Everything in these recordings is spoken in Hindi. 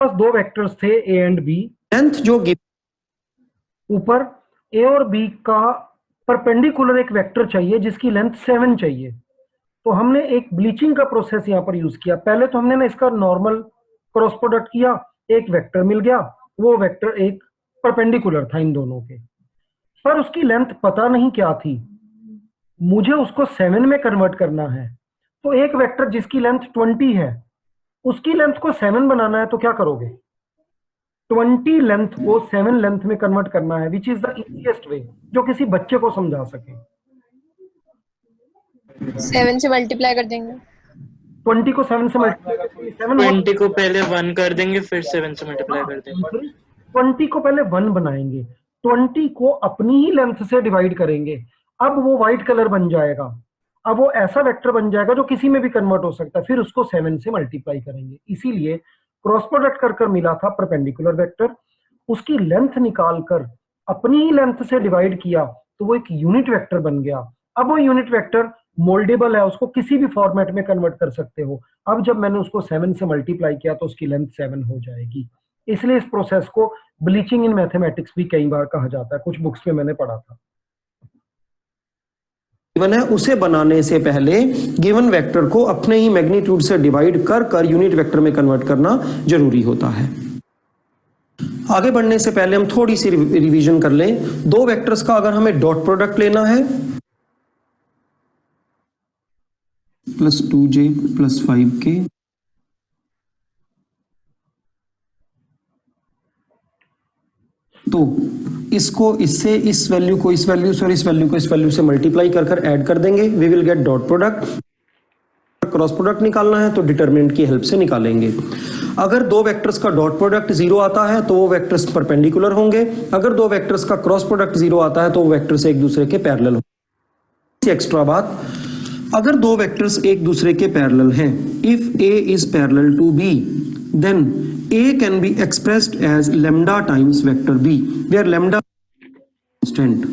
पास दो वेक्टर्स थे ए एंड बी। लेंथ जो ऊपर ए और बी का परपेंडिकुलर एक वेक्टर चाहिए जिसकी लेंथ 7 चाहिए। तो हमने एक ब्लीचिंग का प्रोसेस यहाँ पर यूज किया। पहले तो हमने ना इसका नॉर्मल क्रॉस प्रोडक्ट किया, एक वेक्टर मिल गया, वो वेक्टर एक परपेंडिकुलर था इन दोनों के, पर उसकी लेंथ पता नहीं क्या थी, मुझे उसको 7 में कन्वर्ट करना है। तो एक वेक्टर जिसकी लेंथ 20 है उसकी लेंथ को 7 बनाना है, तो क्या करोगे? 20 लेंथ को 7 लेंथ में कन्वर्ट करना है, which is the easiest way, जो किसी बच्चे को समझा सके। 7 से मल्टीप्लाई कर देंगे। 20 को 7 से मल्टीप्लाई करेंगे, 20 को पहले 1 कर देंगे, फिर 7 से मल्टीप्लाई कर देंगे। 20 को पहले 1 बनाएंगे, 20 को अपनी ही लेंथ से डिवाइड करेंगे। अब वो व्हाइट कलर बन जाएगा, अब वो ऐसा वेक्टर बन जाएगा जो किसी में भी कन्वर्ट हो सकता है, फिर उसको 7 से मल्टीप्लाई करेंगे। इसीलिए क्रॉस प्रोडक्ट कर मिला था परपेंडिकुलर वेक्टर, उसकी लेंथ निकालकर अपनी ही लेंथ से डिवाइड किया तो वो एक यूनिट वेक्टर बन गया। अब वो यूनिट वेक्टर मोल्डेबल है, उसको किसी भी फॉर्मेट में कन्वर्ट कर सकते हो। अब जब मैंने उसको 7 से मल्टीप्लाई किया तो उसकी लेंथ 7 हो जाएगी। इसलिए इस प्रोसेस को ब्लीचिंग इन मैथमेटिक्स भी कई बार कहा जाता है, कुछ बुक्स में मैंने पढ़ा था। गिवन है उसे बनाने से पहले गिवन वेक्टर को अपने ही मैग्नीट्यूड से डिवाइड कर यूनिट वेक्टर में कन्वर्ट करना जरूरी होता है। आगे बढ़ने से पहले हम थोड़ी सी रिवीजन कर लें। दो वेक्टर्स का अगर हमें डॉट प्रोडक्ट लेना है, प्लस 2j प्लस 5k, तो इसको इससे, इस वैल्यू को इस वैल्यू से और इस वैल्यू को इस वैल्यू से मल्टीप्लाई कर ऐड कर देंगे, we will get dot product. Cross product निकालना है तो डिटरमिनेंट की हेल्प से निकालेंगे। अगर दो वेक्टर्स का डॉट प्रोडक्ट 0 आता है तो वो वेक्टर्स परपेंडिकुलर होंगे। अगर दो वेक्टर्स का क्रॉस प्रोडक्ट 0 आता है तो वो वेक्टर्स एक दूसरे के पैरेलल होंगे। एक्स्ट्रा बात, अगर दो वेक्टर्स एक दूसरे के पैरेलल हैं, if a is parallel to b, then a can be expressed as lambda times vector b, where lambda constant.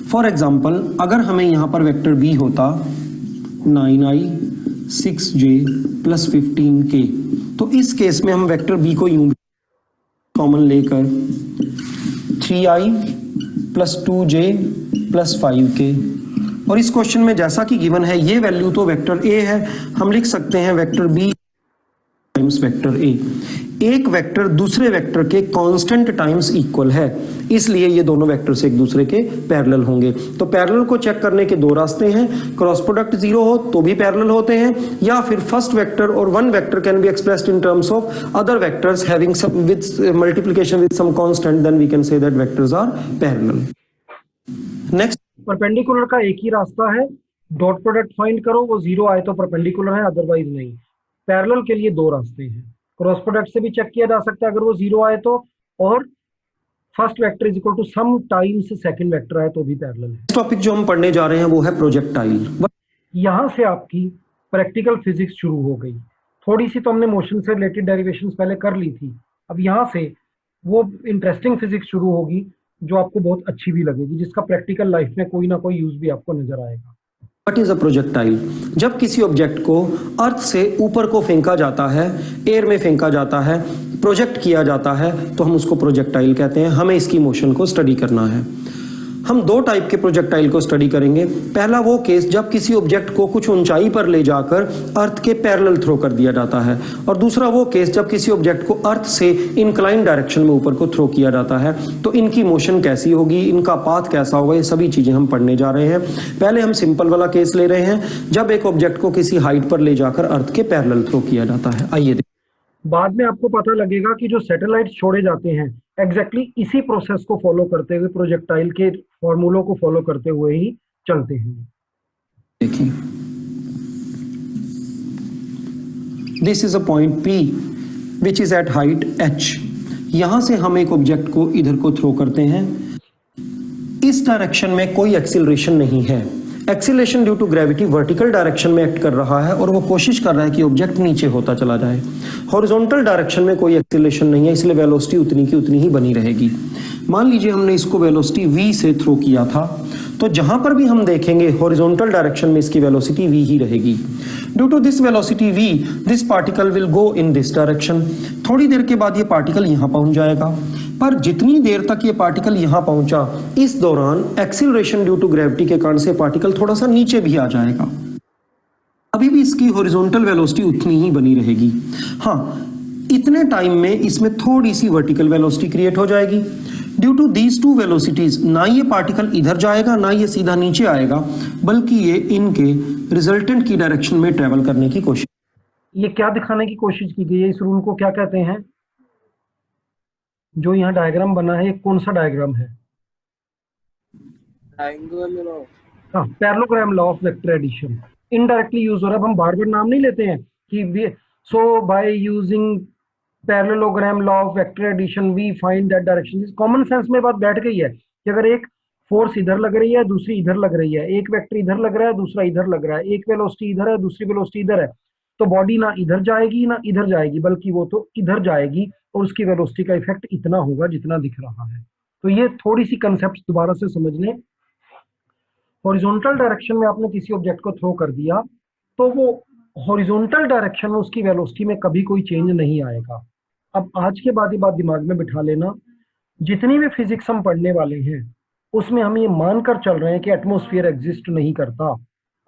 For example, अगर हमें यहां पर वेक्टर b होता 9i 6j plus 15k, तो इस केस में हम वेक्टर b को यूं कॉमन लेकर 3i plus 2j plus 5k, और इस क्वेश्चन में जैसा कि गिवन है ये वैल्यू तो वेक्टर a है, हम लिख सकते हैं vector b times vector a। एक वेक्टर दूसरे वेक्टर के कांस्टेंट टाइम्स इक्वल है, इसलिए ये दोनों वेक्टर्स एक दूसरे के पैरेलल होंगे। तो पैरेलल को चेक करने के दो रास्ते हैं, क्रॉस प्रोडक्ट 0 हो तो भी पैरेलल होते हैं, या फिर फर्स्ट वेक्टर और one vector can be expressed in terms of other vectors having some with multiplication with some constant, then we can say that vectors are parallel. Next, perpendicular का एक ही रास्ता है, डॉट प्रोडक्ट फाइंड करो, वो 0 आए तो परपेंडिकुलर है, अदरवाइज नहीं। पैरेलल के लिए दो रास्ते हैं, क्रॉस प्रोडक्ट से भी चेक किया जा सकता है अगर वो 0 आए तो, और first vector is equal to some times second vector आए तो भी पैरेलल है। टॉपिक जो हम पढ़ने जा रहे हैं वो है प्रोजेक्टाइल। यहां से आपकी प्रैक्टिकल फिजिक्स शुरू हो गई। थोड़ी सी तो हमने मोशन से रिलेटेड डेरिवेशंस पहले कर ली थी, अब यहां से वो इंटरेस्टिंग फिजिक्स शुरू होगी जो आपको बहुत अच्छी भी लगेगी, जिसका प्रैक्टिकल लाइफ में कोई ना कोई यूज भी आपको नजर आएगा। What is a projectile? जब किसी ऑब्जेक्ट को अर्थ से ऊपर को फेंका जाता है, एयर में फेंका जाता है, प्रोजेक्ट किया जाता है, तो हम उसको प्रोजेक्टाइल कहते हैं। हमें इसकी मोशन को स्टडी करना है। हम दो टाइप के प्रोजेक्टाइल को स्टडी करेंगे। पहला वो केस जब किसी ऑब्जेक्ट को कुछ ऊंचाई पर ले जाकर अर्थ के पैरेलल थ्रो कर दिया जाता है, और दूसरा वो केस जब किसी ऑब्जेक्ट को अर्थ से इंक्लाइन डायरेक्शन में ऊपर को थ्रो किया जाता है। तो इनकी मोशन कैसी होगी, इनका पाथ कैसा होगा, ये सभी चीजें हम पढ़ने जा रहे हैं। पहले हम सिंपल वाला केस ले रहे हैं, जब एक ऑब्जेक्ट को किसी हाइट पर ले जाकर अर्थ के पैरेलल थ्रो किया जाता है। आइए बाद में आपको पता लगेगा कि जो सैटेलाइट छोड़े जाते हैं एग्जैक्टली इसी प्रोसेस को फॉलो करते हुए, प्रोजेक्टाइल के फॉर्मूलों को फॉलो करते हुए ही चलते हैं। देखिए, this is a point P which is at height h। यहां से हम एक ऑब्जेक्ट को इधर को थ्रो करते हैं। इस डायरेक्शन में कोई एक्सीलरेशन नहीं है। Acceleration due to gravity vertical direction में एक्ट कर रहा है और वो कोशिश कर रहा है कि ऑब्जेक्ट नीचे होता चला जाए। हॉरिजॉन्टल डायरेक्शन में कोई एक्सीलरेशन नहीं है, इसलिए वेलोसिटी उतनी की उतनी ही बनी रहेगी। मान लीजिए हमने इसको वेलोसिटी v से थ्रो किया था, तो तो जहां पर भी हम देखेंगे हॉरिजॉन्टल डायरेक्शन में इसकी वेलोसिटी v ही रहेगी। Due to this velocity v this particle will go in this direction. थोड़ी देर के बाद ये पार्टिकल यहां पहुंच जाएगा, पर जितनी देर तक ये पार्टिकल यहां पहुंचा इस दौरान एक्सीलरेशन ड्यू टू ग्रेविटी के कारण से पार्टिकल थोड़ा सा नीचे भी आ जाएगा। अभी भी इसकी हॉरिजॉन्टल वेलोसिटी उतनी ही बनी रहेगी। हाँ, इतने टाइम में इसमें थोड़ी सी वर्टिकल वेलोसिटी क्रिएट हो जाएगी। Due to these two velocities ना ये पार्टिकल इधर जाएगा ना ये सीधा नीचे आएगा, बल्कि ये इनके रिजल्टेंट की डायरेक्शन में ट्रेवल करने की कोशिश। ये क्या दिखाने की कोशिश की गई है? इस रूल को क्या कहते हैं? जो यहाँ डायग्राम बना है, ये कौन सा डायग्राम है? हाँ, parallelogram law of vector addition indirectly use हो रहा है। अब हम बार बार नाम नहीं लेते हैं कि so by using parallelogram law of vector addition we find that direction. Common sense में बात बैठ गई है कि अगर एक फोर्स इधर लग रही है, दूसरी इधर लग रही है, एक वेक्टर इधर लग रहा है, दूसरा इधर लग रहा है, एक वेलोसिटी इधर है, दूसरी वेलोसिटी इधर है, तो बॉडी ना इधर जाएगी ना इधर जाएगी, बल्कि वो तो इधर जाएगी और उसकी वेलोसिटी का इफेक्ट इतना होगा जितना दिख रहा है। तो ये थोड़ी सी कंसेप्ट दोबारा से समझ लें। हॉरिजॉन्टल डायरेक्शन में आपने किसी ऑब्जेक्ट को थ्रो कर दिया तो वो हॉरिजॉन्टल डायरेक्शन में उसकी वेलोसिटी में कभी कोई चेंज नहीं आएगा। अब आज के बाद ये बात दिमाग में बिठा लेना, जितनी भी फिजिक्स हम पढ़ने वाले हैं उसमें हम ये मानकर चल रहे हैं कि एटमॉस्फेयर एग्जिस्ट नहीं करता।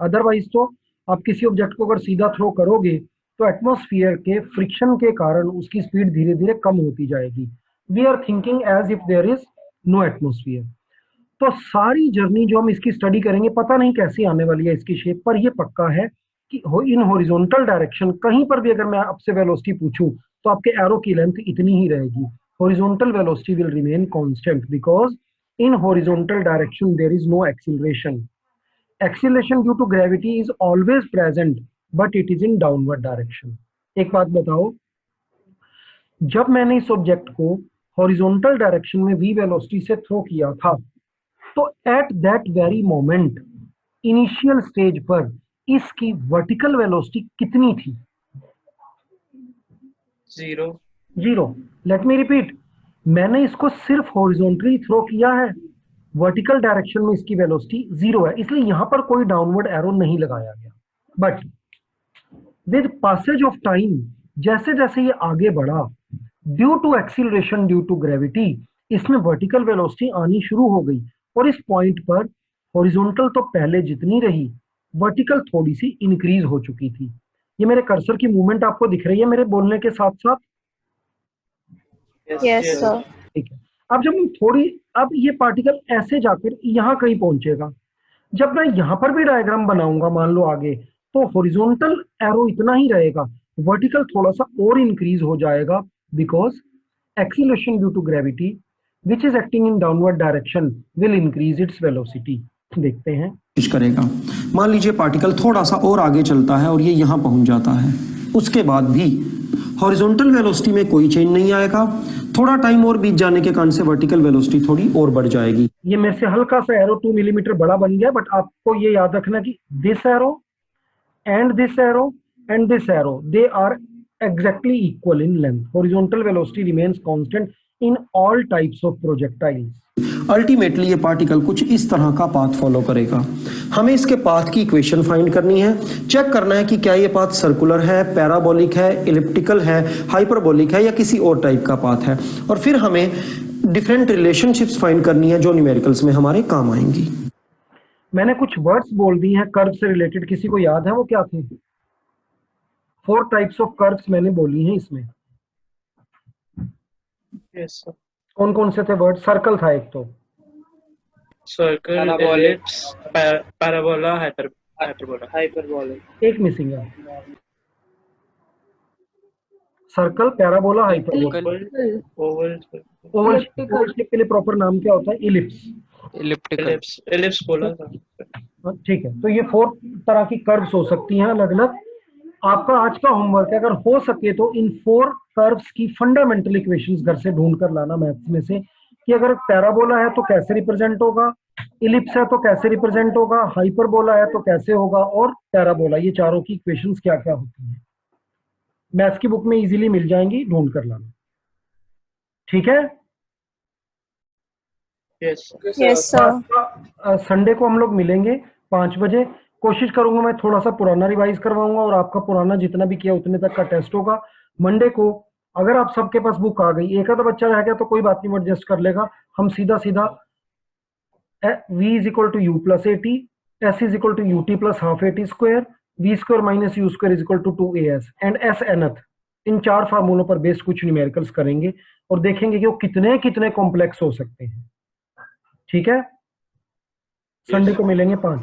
अदरवाइज तो आप किसी ऑब्जेक्ट को अगर सीधा थ्रो करोगे तो एटमॉस्फेयर के फ्रिक्शन के कारण उसकी स्पीड धीरे धीरे कम होती जाएगी। We are thinking as if there is no atmosphere. तो सारी जर्नी जो हम इसकी स्टडी करेंगे, पता नहीं कैसी आने वाली है इसकी शेप, पर ये पक्का है कि इन हॉरिजॉन्टल डायरेक्शन कहीं पर भी अगर मैं आपसे वेलोसिटी पूछूं तो आपके एरो की लेंथ इतनी ही रहेगी। Horizontal velocity will remain constant because in horizontal direction there is no acceleration. Acceleration due to gravity is always present but it is in downward direction. एक बात बताओ, जब मैंने इस ऑब्जेक्ट को हॉरिजॉन्टल डायरेक्शन में v वेलोसिटी से थ्रो किया था तो at that very moment initial stage पर इसकी वर्टिकल वेलोसिटी कितनी थी? 0। लेट मी रिपीट, मैंने इसको सिर्फ हॉरिजॉन्टली थ्रो किया है, वर्टिकल डायरेक्शन में इसकी वेलोसिटी 0 है, इसलिए यहां पर कोई डाउनवर्ड एरो नहीं लगाया गया। But with passage of time जैसे जैसे ये आगे बढ़ा, due to acceleration due to gravity, इसमें वर्टिकल वेलोसिटी आनी शुरू हो गई और इस पॉइंट पर हॉरिजॉन्टल तो पहले जितनी रही, वर्टिकल थोड़ी सी इंक्रीज हो चुकी थी। ये मेरे कर्सर की मूवमेंट आपको दिख रही है मेरे बोलने के साथ साथ? Yes sir. ठीक है। अब जब हम अब ये पार्टिकल ऐसे जाकर यहाँ कहीं पहुंचेगा, जब मैं यहाँ पर भी डायग्राम बनाऊंगा मान लो आगे, तो हॉरिजॉन्टल एरो इतना ही रहेगा, वर्टिकल थोड़ा सा और इंक्रीज हो जाएगा because acceleration due to gravity which is acting in downward direction will increase its velocity। देखते हैं कोशिश करेगा। मान लीजिए पार्टिकल थोड़ा सा और आगे चलता है और ये यहाँ पहुंच जाता है, उसके बाद भी हॉरिजॉन्टल वेलोसिटी में कोई चेंज नहीं आएगा। थोड़ा टाइम और बीत जाने के कारण से वर्टिकल वेलोसिटी थोड़ी और बढ़ जाएगी। ये मेरे से हल्का सा एरो 2 मिलीमीटर बड़ा बन गया, बट आपको ये याद रखना कि this arrow and this arrow and this arrow they are exactly equal in length. Horizontal velocity remains constant in all types of projectiles. Ultimately ये पार्टिकल कुछ इस तरह का पाथ फॉलो करेगा। हमें इसके पाथ की इक्वेशन फाइंड करनी है, चेक करना है कि क्या ये पाथ सर्कुलर है, पैराबोलिक है, इलिप्टिकल है, हाइपरबोलिक है या किसी और टाइप का पाथ है, और फिर हमें डिफरेंट रिलेशनशिप्स फाइंड करनी है जो न्यूमेरिकल्स में हमारे काम आएंगी। मैंने कुछ वर्ड्स बोल दी हैं कर्व से रिलेटेड, किसी को याद है वो क्या थे? 4 टाइप्स ऑफ कर्व्स मैंने बोली हैं इसमें। Yes sir. कौन कौन से थे वर्ड? सर्कल था एक तो, सर्कल, एलिप्स, पैराबोला, हाइपरबोला। एक मिसिंग है, circle, parabola, hyperbola. Oval shape के लिए प्रॉपर नाम क्या होता है? इलिप्स। एलिप्स बोला था। ठीक है, तो ये 4 तरह की कर्व्स हो सकती हैं अलग अलग। आपका आज का होमवर्क है, अगर हो सके तो इन 4 कर्व्स की फंडामेंटल इक्वेशंस घर से ढूंढ कर लाना मैथ्स में से, कि अगर पैराबोला है तो कैसे रिप्रेजेंट होगा, इलिप्स है तो कैसे रिप्रेजेंट होगा, हाइपरबोला है तो कैसे होगा, और पैराबोला, ये चारों की इक्वेशंस क्या क्या होती हैं। मैथ्स की बुक में इजीली मिल जाएंगी, ढूंढ कर लाना। ठीक है, यस यस सर। संडे को हम लोग मिलेंगे 5 बजे। कोशिश करूंगा मैं थोड़ा सा पुराना रिवाइज करवाऊंगा और आपका पुराना जितना भी किया उतने तक का टेस्ट होगा। मंडे को अगर आप सबके पास बुक आ गई, एक आधा बच्चा रह गया तो कोई बात नहीं, वो एडजस्ट कर लेगा। हम सीधा सीधा v is equal to u plus a t, s is equal to u t plus half a t square, v square minus u square is equal to 2as and s nth, इन 4 फार्मूलों पर बेस्ड कुछ न्यूमेरिकल्स करेंगे और देखेंगे कि वो कितने कितने कॉम्प्लेक्स हो सकते हैं। ठीक है, संडे को मिलेंगे 5।